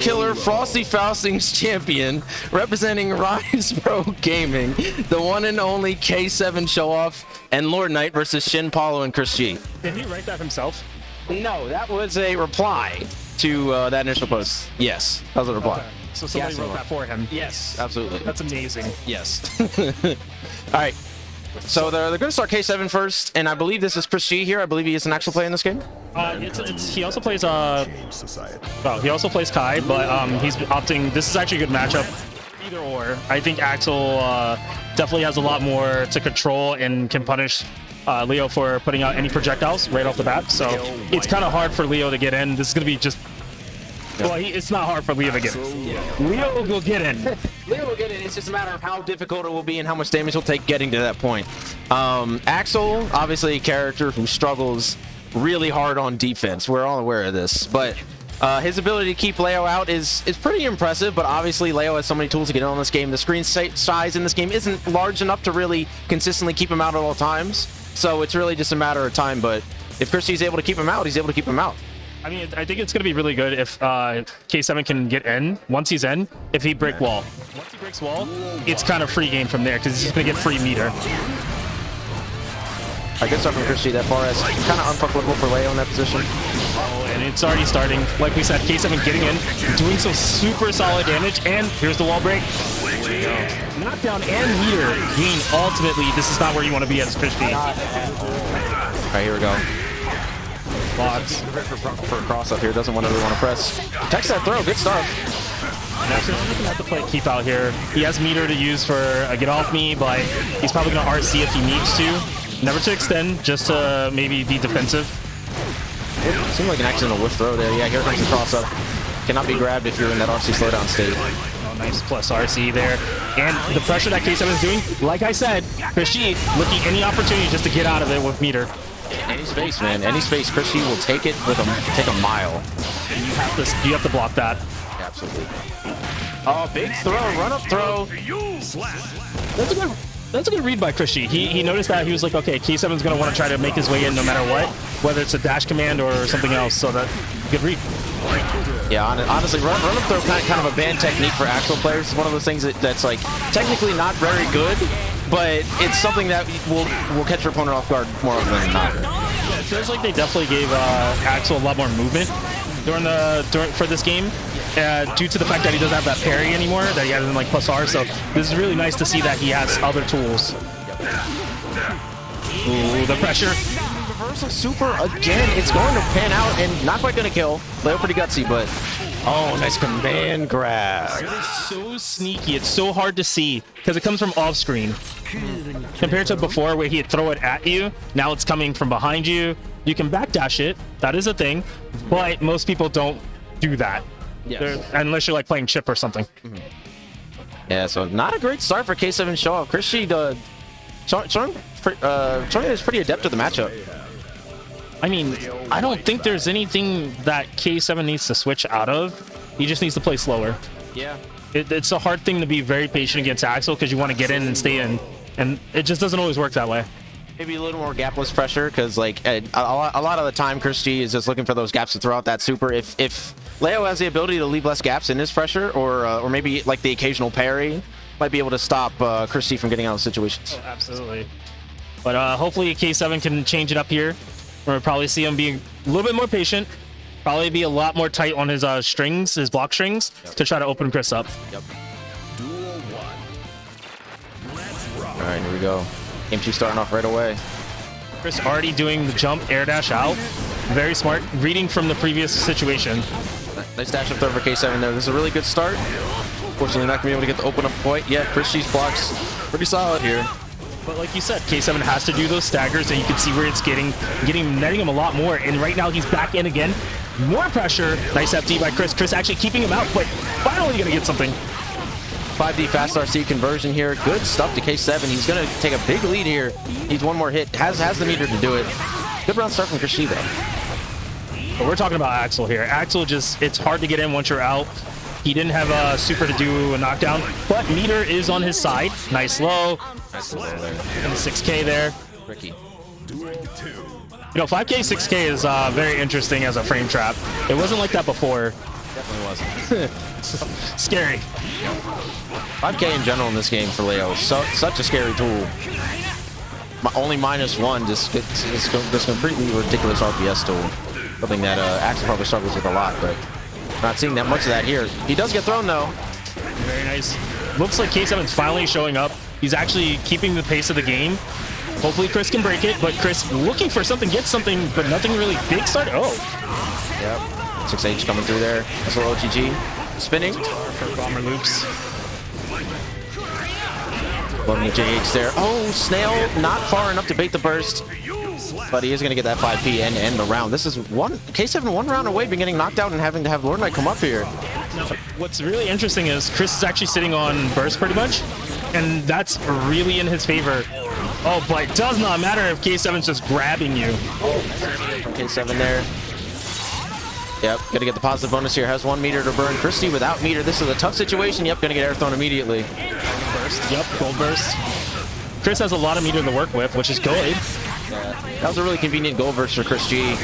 Killer Frosty Faustings champion, representing Rise Pro Gaming, the one and only K7 Showoff, and Lord Knight versus Shin, Paulo, and ChrisG. Did he write that himself? No, that was a reply to that initial post. Yes, that was a reply. Okay. So somebody wrote that for him. Yes, absolutely. That's amazing. Yes. All right. So they're going to start K7 first, and I believe this is ChrisG here. I believe he is an actual play in this game. He also plays he also plays Kai, but he's opting. This is actually a good matchup. Either or. I think Axel definitely has a lot more to control and can punish Leo for putting out any projectiles right off the bat. So it's kind of hard for Leo to get in. This is going to be just. Well, it's not hard for Leo to get in. Leo will get in. Leo will get in. It's just a matter of how difficult it will be and how much damage he'll take getting to that point. Axel, obviously a character who struggles really hard on defense. We're all aware of this, but his ability to keep Leo out is pretty impressive. But obviously, Leo has so many tools to get in on this game. The screen size in this game isn't large enough to really consistently keep him out at all times. So it's really just a matter of time. But if ChrisG's able to keep him out, he's able to keep him out. I mean, I think it's going to be really good if K7 can get in. Once he's in, if he break wall. Once he breaks wall, it's kind of free game from there because he's just going to get free meter. I good start from ChrisG that far as kind of unfuckable for Leo in that position. Oh, and it's already starting. Like we said, K7 getting in, doing some super solid damage, and here's the wall break. Knockdown and meter gain. Ultimately, this is not where you want to be as ChrisG. All right, here we go. Blocks. For a cross up here, doesn't really want to press. Text that throw, good stuff. Now, he's going to have to play keep out here. He has meter to use for a get off me, but he's probably going to RC if he needs to. Never to extend, just to maybe be defensive. It seemed like an accidental whiff throw there. Yeah, here comes the cross up. Cannot be grabbed if you're in that RC slowdown state. Oh, nice plus RC there. And the pressure that K7 is doing, like I said, ChrisG looking any opportunity just to get out of it with meter. Any space, man. Any space. ChrisG will take it with take a mile. And you have to block that. Yeah, absolutely. Oh, big throw, run up throw. That's a good read by ChrisG. He noticed that. He was like, okay, K7's going to want to try to make his way in no matter what, whether it's a dash command or something else. So that good read. Yeah, honestly, run up throw kind of a bad technique for Axel players. It's one of those things that's like technically not very good, but it's something that will catch your opponent off guard more often than not. Yeah, it feels like they definitely gave Axel a lot more movement for this game, due to the fact that he doesn't have that parry anymore that he has in like plus R. So this is really nice to see that he has other tools. Ooh, the pressure. Reversal super again. It's going to pan out and not quite going to kill. Leo pretty gutsy, but oh, nice command grab. It's so sneaky. It's so hard to see because it comes from off screen. Compared to before where he'd throw it at you, now it's coming from behind you. You can backdash it. That is a thing, but most people don't do that. Yes. Unless you're like playing chip or something. Yeah, so not a great start for K7 Showoff. ChrisG Chong is pretty adept at the matchup. I mean, I don't think there's anything that K7 needs to switch out of. He just needs to play slower. Yeah. It's a hard thing to be very patient against Axel because you want to get in and stay in, and it just doesn't always work that way. Maybe a little more gapless pressure because like a lot of the time ChrisG is just looking for those gaps to throw out that super. If Leo has the ability to leave less gaps in his pressure, or maybe like the occasional parry, might be able to stop ChrisG from getting out of situations. Oh, absolutely. But hopefully K7 can change it up here. We'll probably see him being a little bit more patient. Probably be a lot more tight on his strings, his block strings, to try to open Chris up. Yep. All right, here we go. Game 2 starting off right away. Chris already doing the jump, air dash out. Very smart, reading from the previous situation. Nice dash up there for K7 there. This is a really good start. Unfortunately, not going to be able to get the open up quite yet. ChrisG's blocks pretty solid here. But like you said, K7 has to do those staggers, and you can see where it's netting him a lot more. And right now he's back in again. More pressure. Nice FD by Chris. Chris actually keeping him out, but finally going to get something. 5D fast RC conversion here. Good stuff to K7. He's going to take a big lead here. Needs one more hit. Has the meter to do it. Good round start from ChrisG though. But we're talking about Axel here. Axel it's hard to get in once you're out. He didn't have a super to do a knockdown, but meter is on his side. Nice low. Nice low there. And the 6K there. Tricky. You know, 5K, 6K is very interesting as a frame trap. It wasn't like that before. Definitely wasn't. Scary. 5K in general in this game for Leo is such a scary tool. Only -1, just completely ridiculous RPS tool. Something that Axel probably struggles with a lot, but not seeing that much of that here. He does get thrown though. Very nice. Looks like K7's finally showing up. He's actually keeping the pace of the game. Hopefully Chris can break it, but Chris looking for something, gets something, but nothing really big started. Oh. Yep. 6H coming through there. That's a little OGG. Spinning. For bomber loops. Loving the JH there. Oh, Snail not far enough to bait the burst, but he is going to get that 5P and end the round. This is K7 one round away, been getting knocked out and having to have Lord Knight come up here. Now, what's really interesting is Chris is actually sitting on burst pretty much, and that's really in his favor. Oh, but it does not matter if K7's just grabbing you. From K7 there. Yep, gonna get the positive bonus here. Has 1 meter to burn. ChrisG without meter. This is a tough situation. Yep, gonna get air thrown immediately. Burst. Yep, gold burst. Chris has a lot of meter to work with, which is good. Yeah, that was a really convenient gold burst for ChrisG.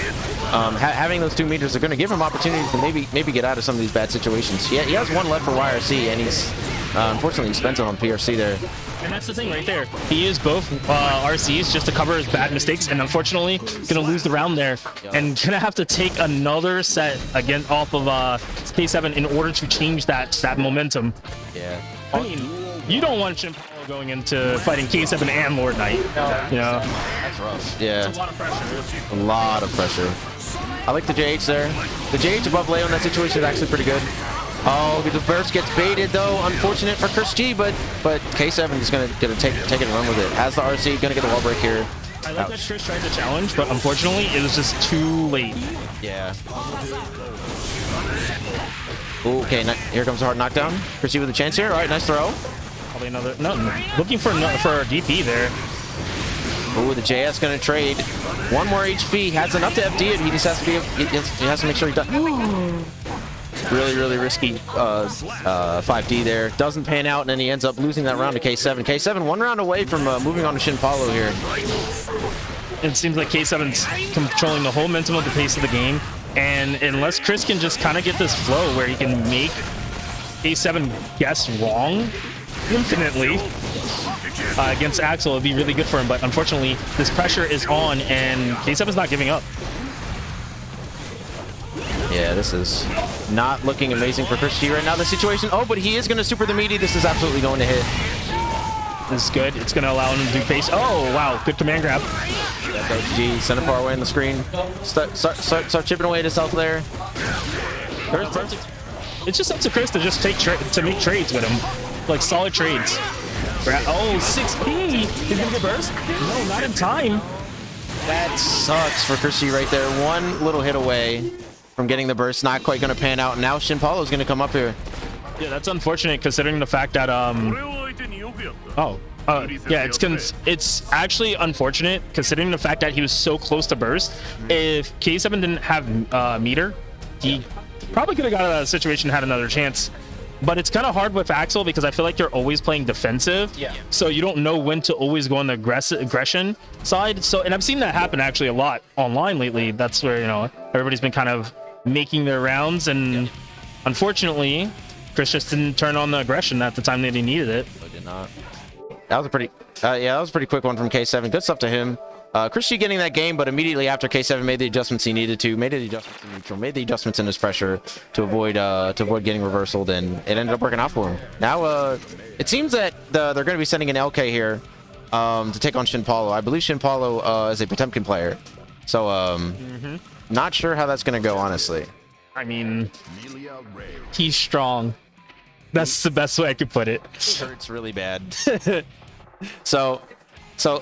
Having those 2 meters are gonna give him opportunities to maybe get out of some of these bad situations. He has 1 left for YRC, and he's unfortunately he spent it on PRC there. And that's the thing right there. He used both RCs just to cover his bad mistakes, and unfortunately, gonna lose the round there, and gonna have to take another set again off of K7 in order to change that momentum. Yeah. I mean, you don't want Shin Paulo going into fighting K7 and Lord Knight. You know, That's rough. Yeah. a lot of pressure. A lot of pressure. I like the JH there. The JH above Leo in that situation is actually pretty good. Oh, the burst gets baited though. Unfortunate for ChrisG, but K7 is gonna take it and run with it. Has the RC, gonna get the wall break here. I like that Chris tried to challenge, but unfortunately, it was just too late. Yeah. Ooh, okay, here comes a hard knockdown. ChrisG with a chance here. All right, nice throw. Probably another. No, looking for a DP there. Ooh, the JS gonna trade. 1 more HP. Has enough to FD it. He just has to be. He has to make sure he does. Really risky 5D there. Doesn't pan out, and then he ends up losing that round to K7. K7 1 round away from moving on to Shin Paulo here. It seems like K7's controlling the whole momentum of the pace of the game, and unless Chris can just kind of get this flow where he can make K7 guess wrong infinitely against Axel, it'd be really good for him. But unfortunately, this pressure is on, and K7's not giving up. Yeah, this is not looking amazing for ChrisG right now. The situation. Oh, but he is going to super the meaty. This is absolutely going to hit. This is good. It's going to allow him to do pace. Oh, wow. Good command grab. G, send it far away on the screen. Start chipping away at his health there. It's just up to Chris to just make trades with him. Like solid trades. Oh, 6P. He's going to get burst? No, not in time. That sucks for ChrisG right there. 1 little hit away from getting the burst. Not quite going to pan out. Now Shin Paulo is going to come up here. Yeah, that's unfortunate considering the fact that yeah, it's actually unfortunate considering the fact that he was so close to burst. If K7 didn't have meter, he probably could have got out of that situation and had another chance. But it's kind of hard with Axel because I feel like you're always playing defensive. Yeah. So you don't know when to always go on the aggression side. So, and I've seen that happen actually a lot online lately. That's where, you know, everybody's been kind of making their rounds, and unfortunately, Chris just didn't turn on the aggression at the time that he needed it. I did not. That was a pretty, that was a pretty quick one from K7. Good stuff to him. ChrisG getting that game, but immediately after K7 made the adjustments he needed to, made the adjustments in neutral, made the adjustments in his pressure to avoid getting reversaled, and it ended up working out for him. Now, it seems that they're going to be sending an LK here to take on Shin Paulo. I believe Shin Paulo is a Potemkin player, so not sure how that's going to go, honestly. I mean, he's strong. That's the best way I could put it. It hurts really bad. So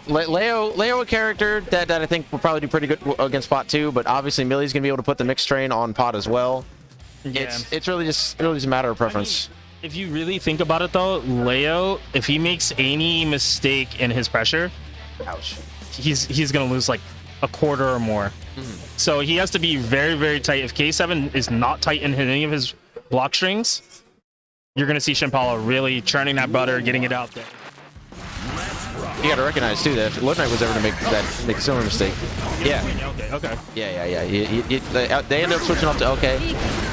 Leo, a character that I think will probably do pretty good against Pot too, but obviously Millie's gonna be able to put the mixed train on Pot as well. Yeah. It's really just a matter of preference. I mean, if you really think about it though, Leo, if he makes any mistake in his pressure, ouch, he's gonna lose like a quarter or more. So he has to be very tight. If K7 is not tight in any of his block strings, you're gonna see Shin Paulo really churning that butter, getting it out there. you got to recognize too that if Lord Knight was ever to make a similar mistake, yeah, Okay. yeah. They end up switching off to LK.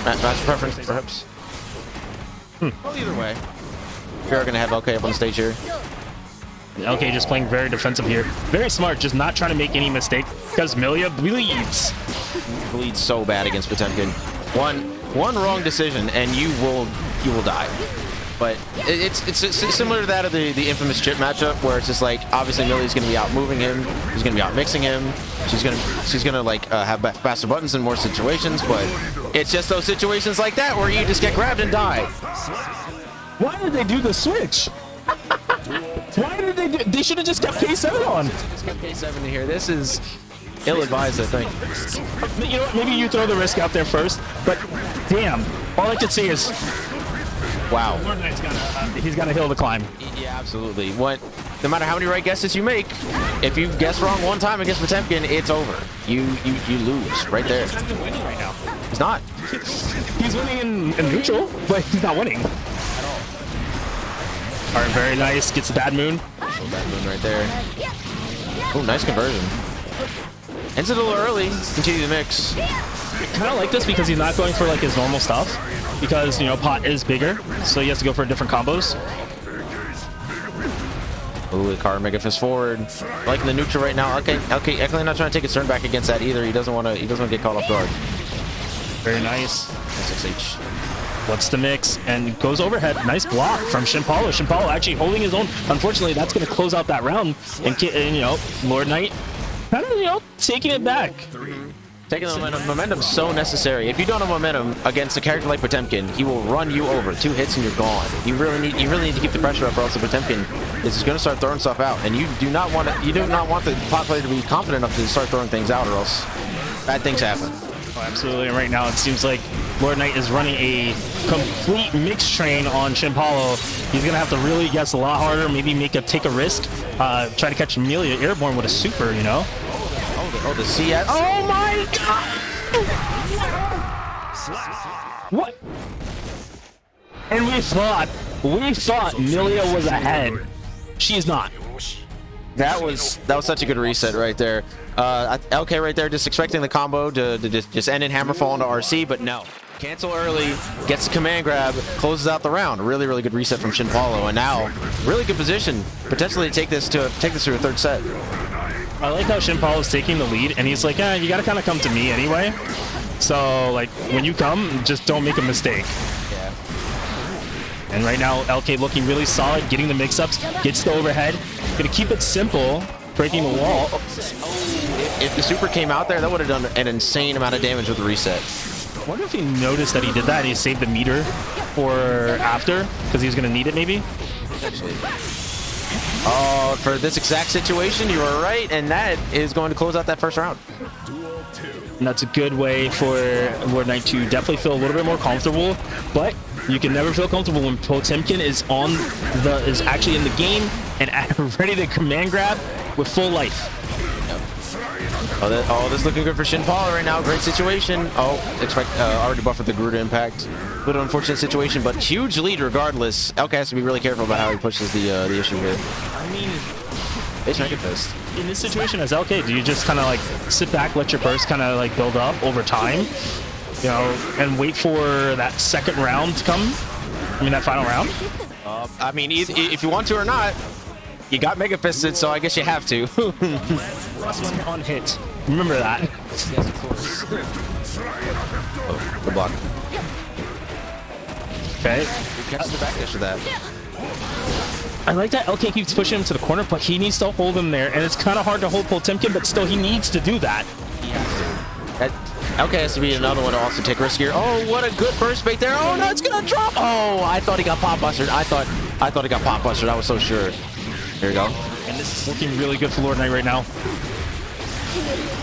Match preference, perhaps. Well, either way, you're gonna have LK up on the stage here. LK just playing very defensive here. Very smart, just not trying to make any mistake because Milia bleeds. Bleeds so bad against Potemkin. One wrong decision and you will die. But it's similar to that of the infamous chip matchup where it's just like obviously Millie's gonna be out moving him, she's gonna be out mixing him, she's gonna like have faster buttons in more situations, but it's just those situations like that where you just get grabbed and die. Why did they do the switch? Why did they do? They should have just kept K7 on. Just kept K7 in here. This is ill-advised, I think. You know what? Maybe you throw the risk out there first, but damn, all I could see is wow. Lord Knight's he's gonna hill the climb. Yeah, absolutely. No matter how many right guesses you make, if you guess wrong one time against Potemkin, it's over. You lose right there. He's not winning right now. He's not. He's winning in neutral, but he's not winning. All right, very nice. Gets the bad moon. Bad moon right there. Oh, nice conversion. Ends it a little early. Continue the mix. I kind of like this because he's not going for like his normal stuff. Because, you know, pot is bigger, so he has to go for different combos. Ooh, the car Mega Fist forward. Liking the neutral right now. Okay, actually not trying to take his turn back against that either. He doesn't want to get caught off guard. Very nice. SXH. What's the mix? And goes overhead. Nice block from Shin Paulo. Shin Paulo actually holding his own. Unfortunately, that's going to close out that round. And you know, Lord Knight kind of, you know, taking it back. Taking the momentum. Momentum's so necessary. If you don't have momentum against a character like Potemkin, he will run you over. 2 hits and you're gone. You really need to keep the pressure up, or else the Potemkin is going to start throwing stuff out. And you do not want the pot player to be confident enough to start throwing things out, or else bad things happen. Oh, absolutely. And right now it seems like Lord Knight is running a complete mix train on Shin Paulo. He's gonna have to really guess a lot harder, maybe take a risk, try to catch Amelia airborne with a super, you know. Oh, the CS. Oh my god! What? And we thought Amelia was ahead. She is not. That was such a good reset right there. LK right there, just expecting the combo to just end in hammerfall into RC, but no. Cancel early, gets the command grab, closes out the round. Really, really good reset from Shin Paulo, and now really good position, potentially to take this to a third set. I like how Shin Paulo is taking the lead, and he's like, yeah, you gotta kind of come to me anyway. So like when you come, just don't make a mistake. Yeah. And right now, LK looking really solid, getting the mix-ups, gets the overhead. Gonna keep it simple, breaking the wall. If the super came out there, that would have done an insane amount of damage with the reset. I wonder if he noticed that he did that and he saved the meter for after, because he was gonna need it maybe. Potentially. Oh, for this exact situation, you are right, and that is going to close out that first round. And that's a good way for Lord Knight to definitely feel a little bit more comfortable, but you can never feel comfortable when Potemkin is actually in the game and ready to command grab with full life. Oh, this is looking good for Shin Paulo right now. Great situation. Oh, already buffered the Garuda impact. A little unfortunate situation, but huge lead regardless. LK has to be really careful about how he pushes the issue here. I mean, It's Mega Fist. in this situation as LK, do you just kind of like sit back, let your burst kind of like build up over time, you know, and wait for that second round to come? I mean, that final round? I mean, if you want to or not, you got Mega Fisted, so I guess you have to. On hit. Remember that. Yes, of course. Oh, good block. Okay. Catch the back dash for that. I like that LK keeps pushing him to the corner, but he needs to hold him there, and it's kind of hard to hold Potemkin, but still he needs to do that. LK has to be another one to also take risk here. Oh, what a good burst bait there. Oh, no, it's going to drop. Oh, I thought he got pop busted. I thought he got pop busted. I was so sure. There you go. And this is looking really good for Lord Knight right now.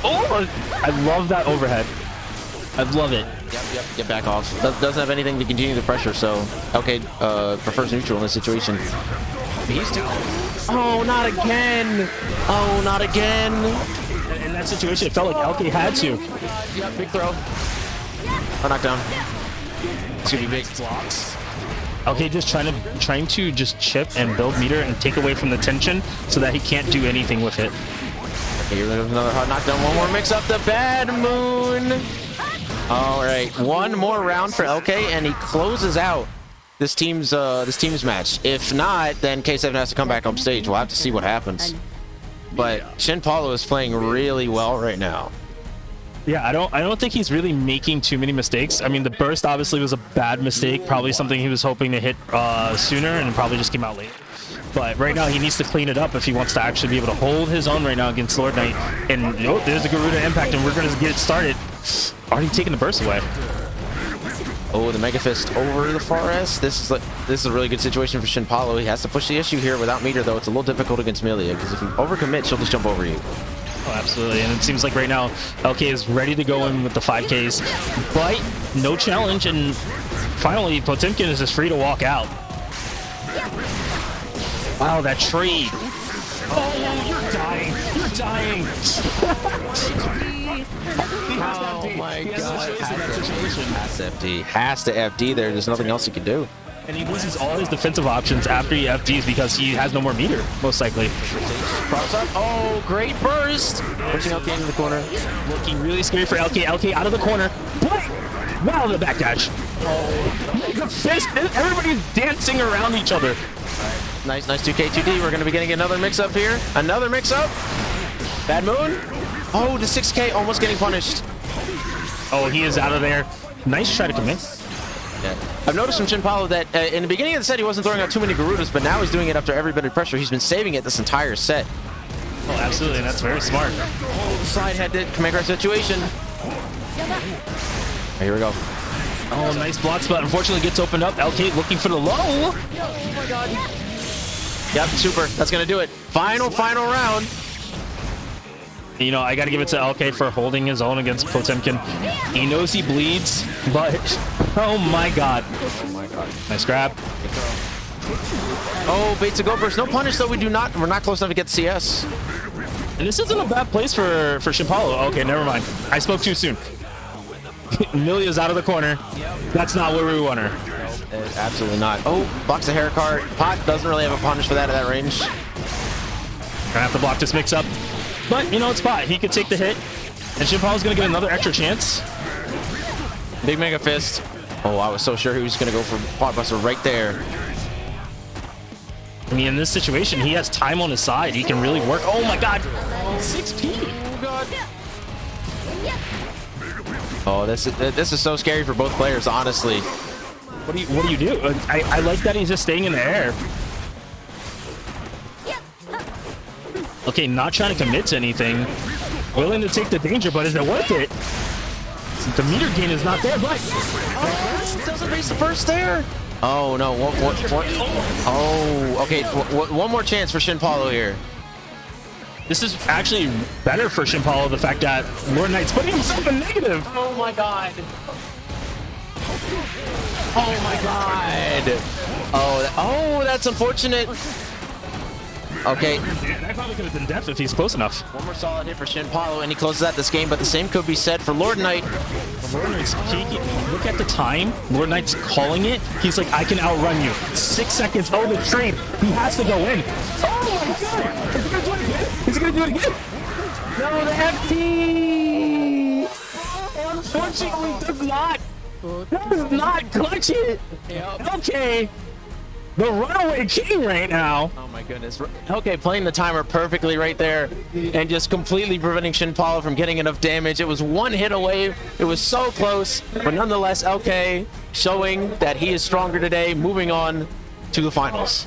Oh, I love that overhead. I love it. Yep, get back off. Doesn't have anything to continue the pressure, so LK prefers neutral in this situation. He's too. Oh, not again. Oh, not again. In that situation, it felt like LK had to. Yep, big throw. Oh, knockdown. It's gonna be big. Blocks. Okay, just trying to just chip and build meter and take away from the tension so that he can't do anything with it. Here goes another hard knockdown. One more mix up the bad moon. All right, one more round for LK, and he closes out this team's match. If not, then K7 has to come back on stage. We'll have to see what happens. But Shin Paulo is playing really well right now. Yeah, I don't think he's really making too many mistakes. I mean, the burst obviously was a bad mistake, probably something he was hoping to hit sooner, and probably just came out late. But right now he needs to clean it up if he wants to actually be able to hold his own right now against Lord Knight. And oh, there's a Garuda impact, and we're gonna get it started. Already taking the burst away. Oh, the Mega Fist over the Forest. This is a really good situation for Shin Paulo. He has to push the issue here without meter, though. It's a little difficult against Melia, because if you overcommit, she'll just jump over you. Oh, absolutely. And it seems like right now LK is ready to go in with the 5Ks, but no challenge. And finally, Potemkin is just free to walk out. Wow, that trade. Oh, you're dying. You're dying. Oh my god. Has to FD. Has to FD there. There's nothing else he can do. And he loses all his defensive options after he FDs because he has no more meter, most likely. Cross up. Oh, great burst. Pushing LK into the corner. Looking really scary for LK. LK out of the corner. Wow, the backdash. Oh, the fist. Everybody's dancing around each other. Nice 2K, 2D. We're going to be getting another mix-up here. Another mix-up. Bad Moon. Oh, the 6K almost getting punished. Oh, he is out of there. Nice try to commit. Yeah. I've noticed from Shin Paulo that in the beginning of the set, he wasn't throwing out too many Garudas, but now he's doing it after every bit of pressure. He's been saving it this entire set. Oh, absolutely, and that's very smart. Oh, slide head to command grab situation. Here we go. Oh, nice block spot. Unfortunately, gets opened up. LK looking for the low. Oh my god. Yep, super. That's going to do it. Final round. You know, I got to give it to LK for holding his own against Potemkin. He knows he bleeds, but oh my god. Oh my god. Nice grab. Oh, bait to go burst. No punish though. We're not close enough to get CS. And this isn't a bad place for Shin Paulo. Okay, never mind. I spoke too soon. Milia's out of the corner. That's not where we want her. Absolutely not. Oh, blocks the hair cart. Pot doesn't really have a punish for that at that range. Gonna have to block this mix up. But, you know, it's Pot. He could take the hit. And Shin Paulo's gonna get another extra chance. Big Mega Fist. Oh, I was so sure he was gonna go for Pot Buster right there. I mean, in this situation, he has time on his side. He can really work. Oh my god. 6P. Oh god. Oh, this is so scary for both players, honestly. What do you do? I like that he's just staying in the air. Okay, not trying to commit to anything. Willing to take the danger, but is it worth it? The meter gain is not there, but oh, doesn't raise the burst there. Oh no! One. Oh, okay. One more chance for Shin Paulo here. This is actually better for Shin Paulo, the fact that Lord Knight's putting himself in negative. Oh my god. Oh my god. Oh, that's unfortunate. Okay. That probably could have been death if he's close enough. One more solid hit for Shin Paulo, and he closes out this game, but the same could be said for Lord Knight. Lord Knight's peeking. Look at the time. Lord Knight's calling it. He's like, I can outrun you. 6 seconds. Oh, the trade. He has to go in. Oh my god. Is he going to do it again? Is he going to do it again? No, the FT. Unfortunately, does not clutch it. Yep. Okay. The runaway king right now. Oh my goodness. Okay, playing the timer perfectly right there and just completely preventing Shin Paulo from getting enough damage. It was one hit away. It was so close, but nonetheless, LK showing that he is stronger today, moving on to the finals.